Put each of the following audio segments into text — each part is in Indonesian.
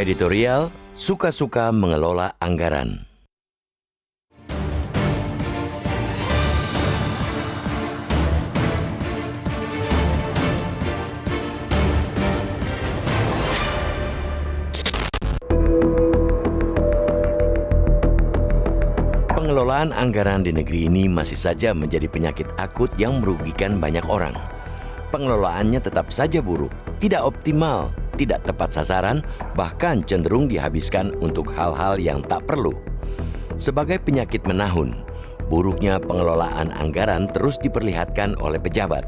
Editorial Suka-Suka Mengelola Anggaran. Pengelolaan anggaran di negeri ini masih saja menjadi penyakit akut yang merugikan banyak orang. Pengelolaannya tetap saja buruk, tidak optimal, tidak tepat sasaran, bahkan cenderung dihabiskan untuk hal-hal yang tak perlu. Sebagai penyakit menahun, buruknya pengelolaan anggaran terus diperlihatkan oleh pejabat.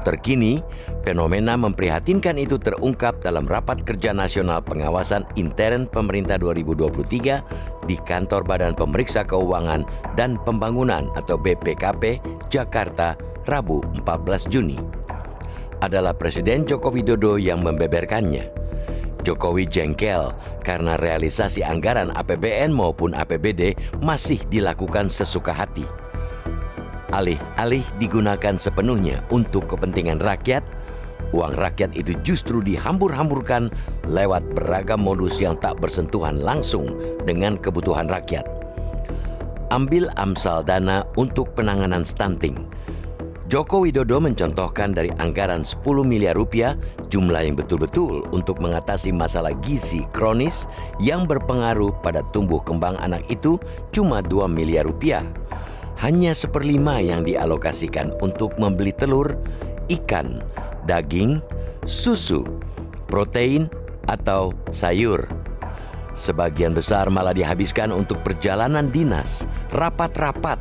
Terkini, fenomena memprihatinkan itu terungkap dalam Rapat Kerja Nasional Pengawasan Intern Pemerintah 2023 di Kantor Badan Pemeriksa Keuangan dan Pembangunan atau BPKP, Jakarta, Rabu 14 Juni. Adalah Presiden Joko Widodo yang membeberkannya. Jokowi jengkel karena realisasi anggaran APBN maupun APBD masih dilakukan sesuka hati. Alih-alih digunakan sepenuhnya untuk kepentingan rakyat, uang rakyat itu justru dihambur-hamburkan lewat beragam modus yang tak bersentuhan langsung dengan kebutuhan rakyat. Ambil amsal dana untuk penanganan stunting. Joko Widodo mencontohkan dari anggaran 10 miliar rupiah, jumlah yang betul-betul untuk mengatasi masalah gizi kronis yang berpengaruh pada tumbuh kembang anak itu cuma 2 miliar rupiah. Hanya 1/5 yang dialokasikan untuk membeli telur, ikan, daging, susu, protein, atau sayur. Sebagian besar malah dihabiskan untuk perjalanan dinas, rapat-rapat,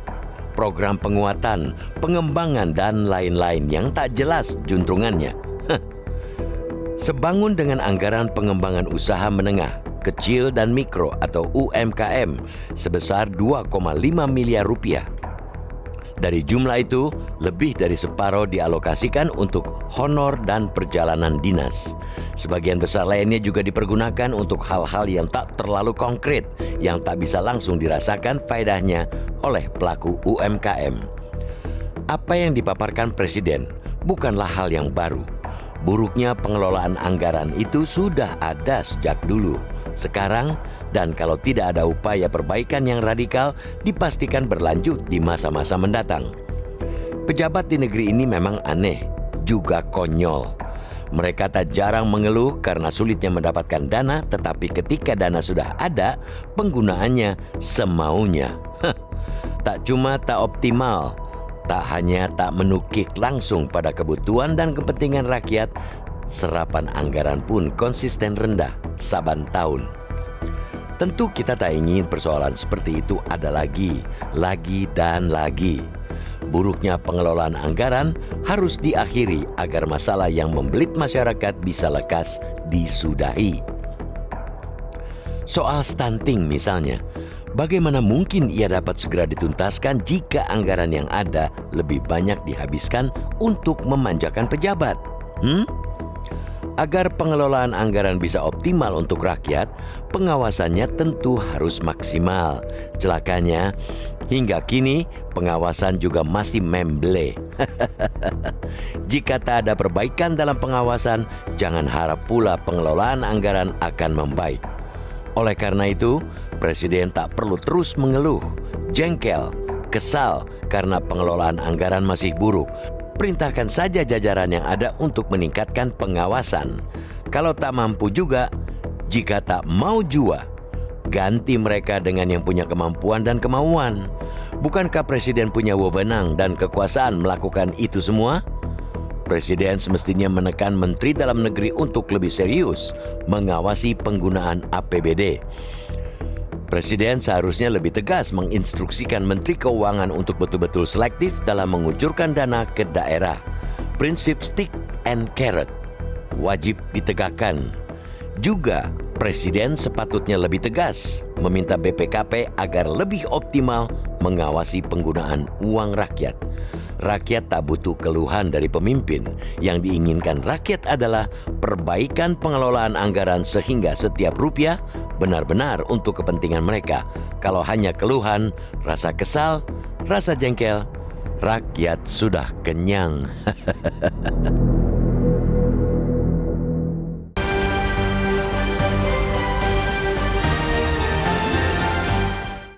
program penguatan, pengembangan, dan lain-lain yang tak jelas juntrungannya. Sebangun dengan anggaran pengembangan usaha menengah, kecil dan mikro atau UMKM sebesar 2,5 miliar rupiah. Dari jumlah itu, lebih dari separuh dialokasikan untuk honor dan perjalanan dinas. Sebagian besar lainnya juga dipergunakan untuk hal-hal yang tak terlalu konkret, yang tak bisa langsung dirasakan faedahnya oleh pelaku UMKM. Apa yang dipaparkan Presiden bukanlah hal yang baru. Buruknya pengelolaan anggaran itu sudah ada sejak dulu. Sekarang, dan kalau tidak ada upaya perbaikan yang radikal, dipastikan berlanjut di masa-masa mendatang. Pejabat di negeri ini memang aneh, juga konyol. Mereka tak jarang mengeluh karena sulitnya mendapatkan dana, tetapi ketika dana sudah ada, penggunaannya semaunya. Tak cuma tak optimal, tak hanya tak menukik langsung pada kebutuhan dan kepentingan rakyat, serapan anggaran pun konsisten rendah saban tahun. Tentu kita tak ingin persoalan seperti itu ada lagi dan lagi. Buruknya pengelolaan anggaran harus diakhiri agar masalah yang membelit masyarakat bisa lekas disudahi. Soal stunting misalnya, bagaimana mungkin ia dapat segera dituntaskan jika anggaran yang ada lebih banyak dihabiskan untuk memanjakan pejabat? Agar pengelolaan anggaran bisa optimal untuk rakyat, pengawasannya tentu harus maksimal. Celakanya, hingga kini pengawasan juga masih memble. Jika tak ada perbaikan dalam pengawasan, jangan harap pula pengelolaan anggaran akan membaik. Oleh karena itu, Presiden tak perlu terus mengeluh, jengkel, kesal karena pengelolaan anggaran masih buruk. Perintahkan saja jajaran yang ada untuk meningkatkan pengawasan. Kalau tak mampu juga, jika tak mau jua, ganti mereka dengan yang punya kemampuan dan kemauan. Bukankah Presiden punya wewenang dan kekuasaan melakukan itu semua? Presiden semestinya menekan Menteri Dalam Negeri untuk lebih serius mengawasi penggunaan APBD. Presiden seharusnya lebih tegas menginstruksikan Menteri Keuangan untuk betul-betul selektif dalam mengucurkan dana ke daerah. Prinsip stick and carrot wajib ditegakkan. Juga, Presiden sepatutnya lebih tegas meminta BPKP agar lebih optimal mengawasi penggunaan uang rakyat. Rakyat tak butuh keluhan dari pemimpin. Yang diinginkan rakyat adalah perbaikan pengelolaan anggaran sehingga setiap rupiah benar-benar untuk kepentingan mereka. Kalau hanya keluhan, rasa kesal, rasa jengkel, rakyat sudah kenyang.